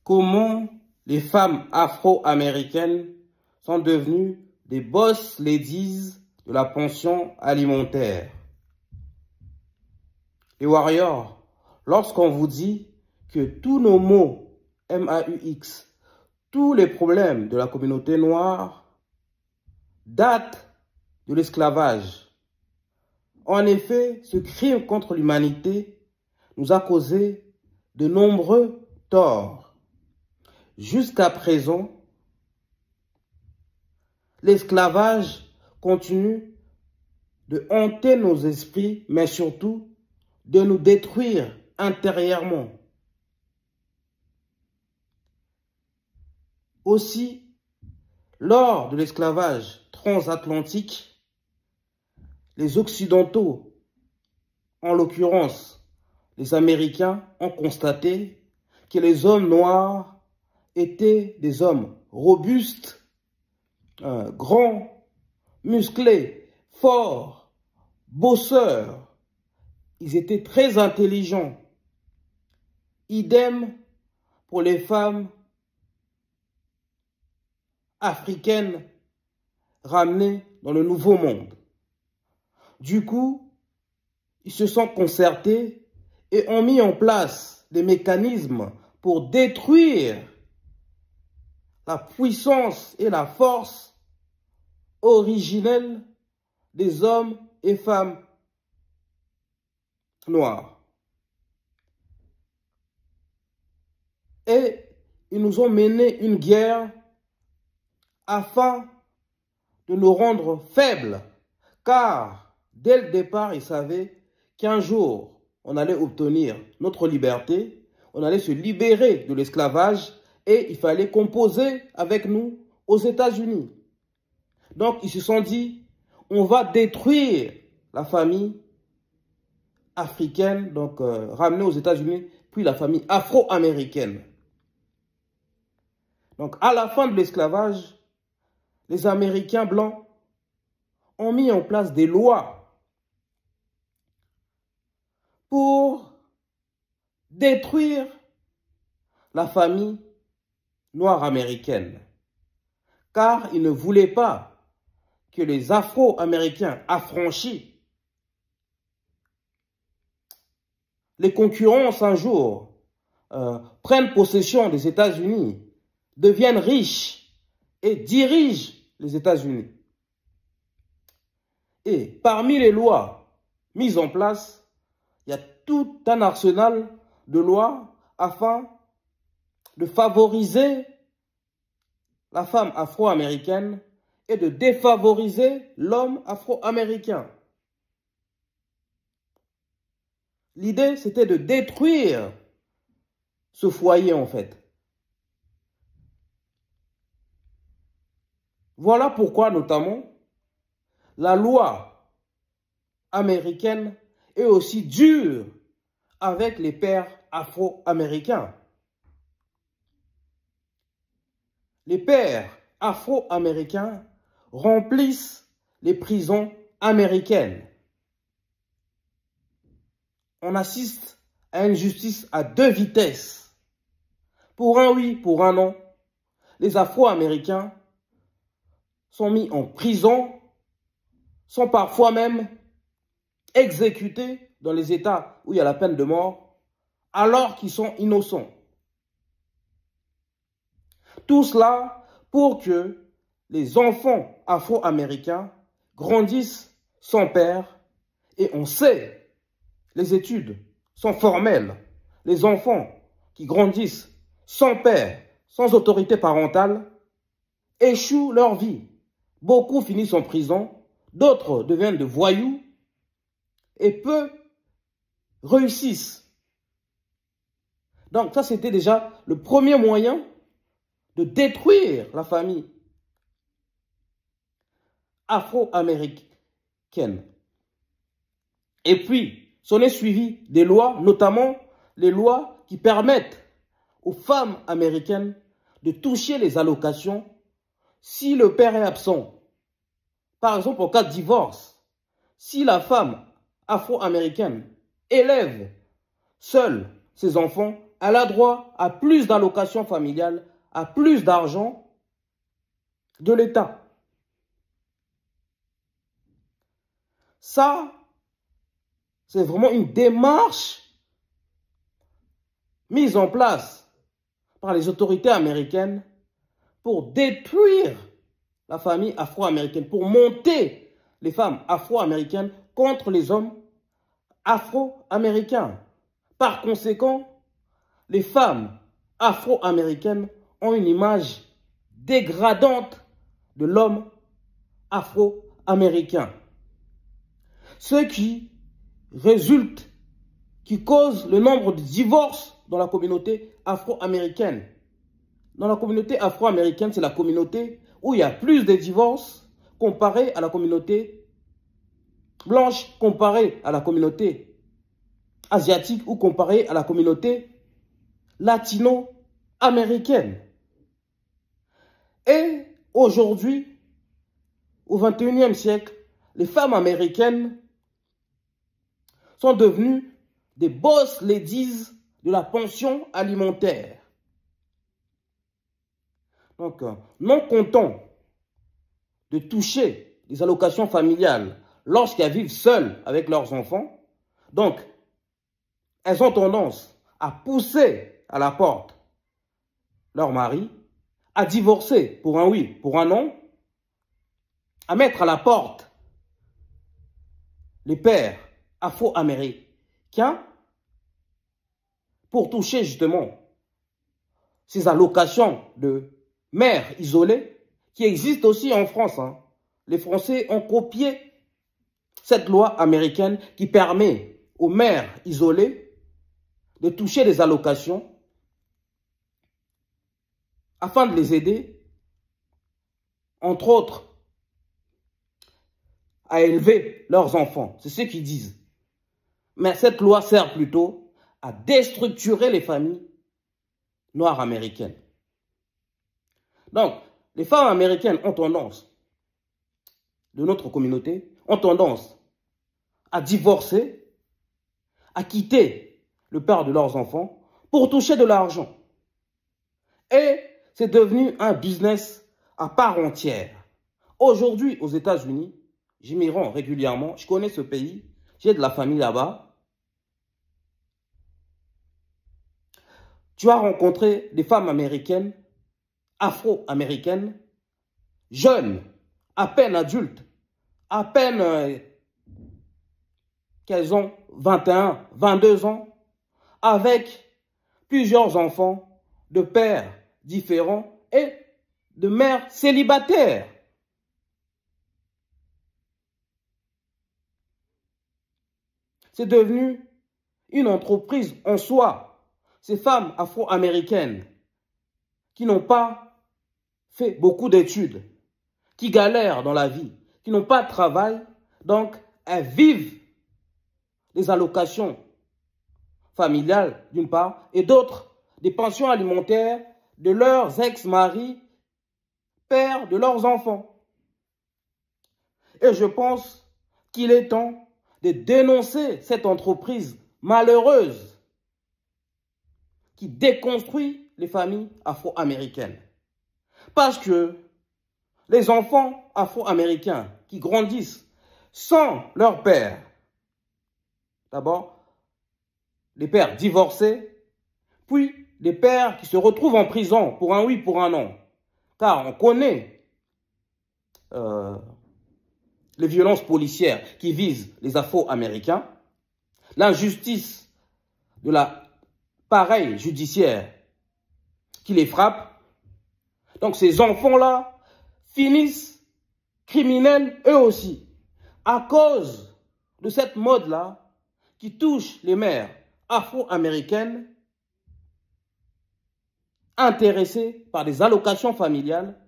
comment les femmes afro-américaines sont devenues des boss ladies de la pension alimentaire. Les warriors, lorsqu'on vous dit que tous nos maux, MAUX, tous les problèmes de la communauté noire datent de l'esclavage. En effet, ce crime contre l'humanité nous a causé de nombreux torts. Jusqu'à présent, l'esclavage continue de hanter nos esprits, mais surtout de nous détruire intérieurement. Aussi, lors de l'esclavage transatlantique, les Occidentaux, en l'occurrence les Américains, ont constaté que les hommes noirs étaient des hommes robustes, grands, musclés, forts, bosseurs. Ils étaient très intelligents. Idem pour les femmes africaines ramenées dans le Nouveau Monde. Du coup, ils se sont concertés et ont mis en place des mécanismes pour détruire la puissance et la force originelle des hommes et femmes noirs. Et ils nous ont mené une guerre afin de nous rendre faibles, car dès le départ, ils savaient qu'un jour, on allait obtenir notre liberté, on allait se libérer de l'esclavage et il fallait composer avec nous aux États-Unis. Donc, ils se sont dit, on va détruire la famille africaine, donc ramenée aux États-Unis, puis la famille afro-américaine. Donc, à la fin de l'esclavage, les Américains blancs ont mis en place des lois pour détruire la famille noire américaine, car ils ne voulaient pas que les Afro-Américains affranchis, les concurrences un jour, prennent possession des États-Unis, deviennent riches et dirigent les États-Unis. Et parmi les lois mises en place, il y a tout un arsenal de lois afin de favoriser la femme afro-américaine et de défavoriser l'homme afro-américain. L'idée, c'était de détruire ce foyer, en fait. Voilà pourquoi, notamment, la loi américaine est aussi dure avec les pères afro-américains. Les pères afro-américains remplissent les prisons américaines. On assiste à une justice à deux vitesses. Pour un oui, pour un non. Les Afro-Américains sont mis en prison, sont parfois même exécutés dans les États où il y a la peine de mort, alors qu'ils sont innocents. Tout cela pour que les enfants afro-américains grandissent sans père. Et on sait, les études sont formelles. Les enfants qui grandissent sans père, sans autorité parentale, échouent leur vie. Beaucoup finissent en prison, d'autres deviennent de voyous et peu réussissent. Donc ça, c'était déjà le premier moyen de détruire la famille afro-américaine. Et puis, s'en est suivi des lois, notamment les lois qui permettent aux femmes américaines de toucher les allocations si le père est absent. Par exemple, en cas de divorce, si la femme afro-américaine élève seule ses enfants, elle a droit à plus d'allocations familiales, à plus d'argent de l'État. Ça, c'est vraiment une démarche mise en place par les autorités américaines pour détruire la famille afro-américaine, pour monter les femmes afro-américaines contre les hommes afro-américains. Par conséquent, les femmes afro-américaines ont une image dégradante de l'homme afro-américain. Ce qui résulte, qui cause le nombre de divorces dans la communauté afro-américaine. Dans la communauté afro-américaine, c'est la communauté où il y a plus de divorces comparé à la communauté blanche, comparé à la communauté asiatique ou comparé à la communauté latino-américaine. Et aujourd'hui, au XXIe siècle, les femmes américaines sont devenues des boss ladies de la pension alimentaire. Donc, non content de toucher les allocations familiales lorsqu'elles vivent seules avec leurs enfants, donc, elles ont tendance à pousser à la porte leur mari, à divorcer pour un oui, pour un non, à mettre à la porte les pères afro-américains pour toucher justement ces allocations de mères isolées qui existent aussi en France. Les Français ont copié cette loi américaine qui permet aux mères isolées de toucher des allocations afin de les aider, entre autres, à élever leurs enfants. C'est ce qu'ils disent. Mais cette loi sert plutôt à déstructurer les familles noires américaines. Donc, les femmes américaines ont tendance, de notre communauté, ont tendance à divorcer, à quitter le père de leurs enfants pour toucher de l'argent. Et c'est devenu un business à part entière. Aujourd'hui, aux États-Unis, j'y m'y rends régulièrement, je connais ce pays, j'ai de la famille là-bas. Tu as rencontré des femmes américaines, afro-américaines, jeunes, à peine adultes, à peine qu'elles ont 21, 22 ans, avec plusieurs enfants de pères différents et de mères célibataires. C'est devenu une entreprise en soi. Ces femmes afro-américaines qui n'ont pas fait beaucoup d'études, qui galèrent dans la vie, qui n'ont pas de travail, donc elles vivent des allocations familiales d'une part, et d'autres, des pensions alimentaires de leurs ex-maris, pères de leurs enfants. Et je pense qu'il est temps de dénoncer cette entreprise malheureuse qui déconstruit les familles afro-américaines. Parce que les enfants afro-américains qui grandissent sans leur père, d'abord, les pères divorcés, puis les pères qui se retrouvent en prison pour un oui, pour un non. Car on connaît les violences policières qui visent les Afro-Américains, l'injustice de l'appareil judiciaire qui les frappe. Donc ces enfants-là finissent criminels eux aussi, à cause de cette mode-là qui touche les mères afro-américaines intéressées par des allocations familiales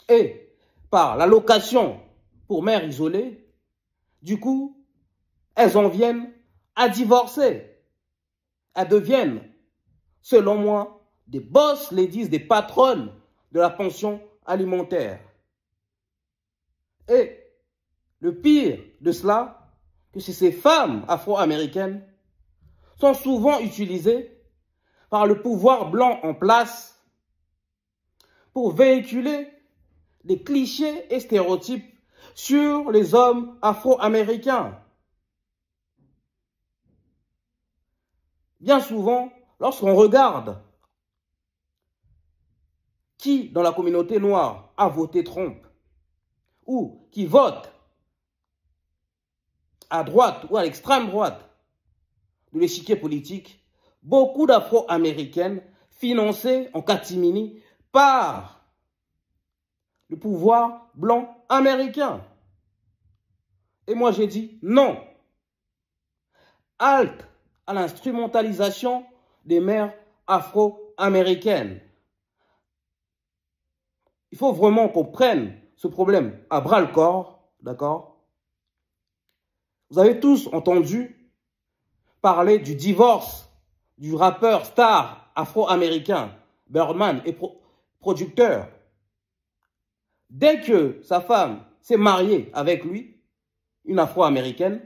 et par l'allocation pour mères isolées. Du coup, elles en viennent à divorcer. Elles deviennent, selon moi, des boss ladies, des patronnes de la pension alimentaire. Et le pire de cela, que c'est ces femmes afro-américaines sont souvent utilisés par le pouvoir blanc en place pour véhiculer des clichés et stéréotypes sur les hommes afro-américains. Bien souvent, lorsqu'on regarde qui dans la communauté noire a voté Trump ou qui vote à droite ou à l'extrême droite de l'échiquier politique, beaucoup d'Afro-Américaines financées en catimini par le pouvoir blanc américain. Et moi j'ai dit non. Halte à l'instrumentalisation des mères afro-américaines. Il faut vraiment qu'on prenne ce problème à bras-le-corps, d'accord? Vous avez tous entendu parler du divorce du rappeur star afro-américain, Birdman, et producteur. Dès que sa femme s'est mariée avec lui, une afro-américaine,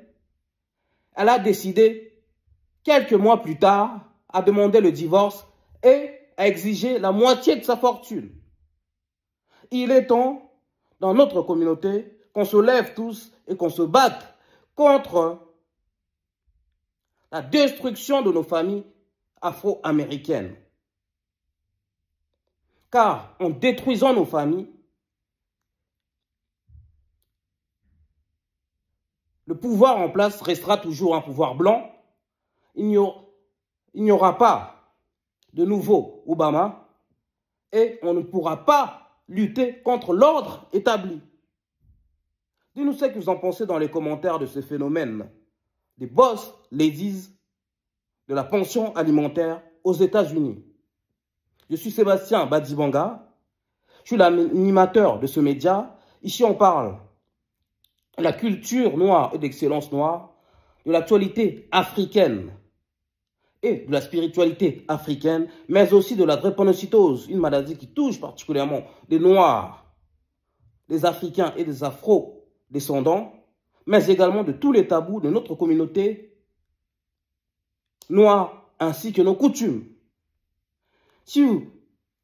elle a décidé, quelques mois plus tard, à demander le divorce et à exiger la moitié de sa fortune. Il est temps, dans notre communauté, qu'on se lève tous et qu'on se batte contre la destruction de nos familles afro-américaines. Car en détruisant nos familles, le pouvoir en place restera toujours un pouvoir blanc. Il n'y aura pas de nouveau Obama et on ne pourra pas lutter contre l'ordre établi. Dites-nous ce que vous en pensez dans les commentaires de ce phénomène des boss ladies de la pension alimentaire aux États-Unis. Je suis Sébastien Badibanga, je suis l'animateur de ce média. Ici, on parle de la culture noire et d'excellence noire, de l'actualité africaine et de la spiritualité africaine, mais aussi de la drépanocytose, une maladie qui touche particulièrement les Noirs, les Africains et les Afro-descendants, mais également de tous les tabous de notre communauté noire ainsi que nos coutumes. Si vous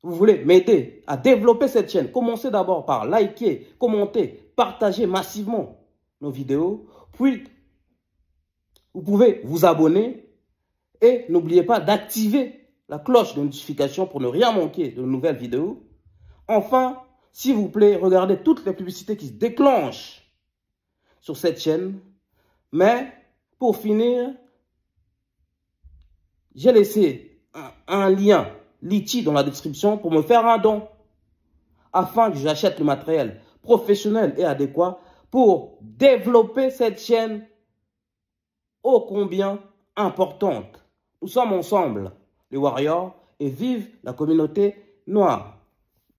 voulez m'aider à développer cette chaîne, commencez d'abord par liker, commenter, partager massivement nos vidéos, puis vous pouvez vous abonner et n'oubliez pas d'activer la cloche de notification pour ne rien manquer de nouvelles vidéos. Enfin, s'il vous plaît, regardez toutes les publicités qui se déclenchent sur cette chaîne. Mais pour finir, j'ai laissé un lien Litchi dans la description pour me faire un don afin que j'achète le matériel professionnel et adéquat pour développer cette chaîne ô combien importante. Nous sommes ensemble, les Warriors, et vive la communauté noire.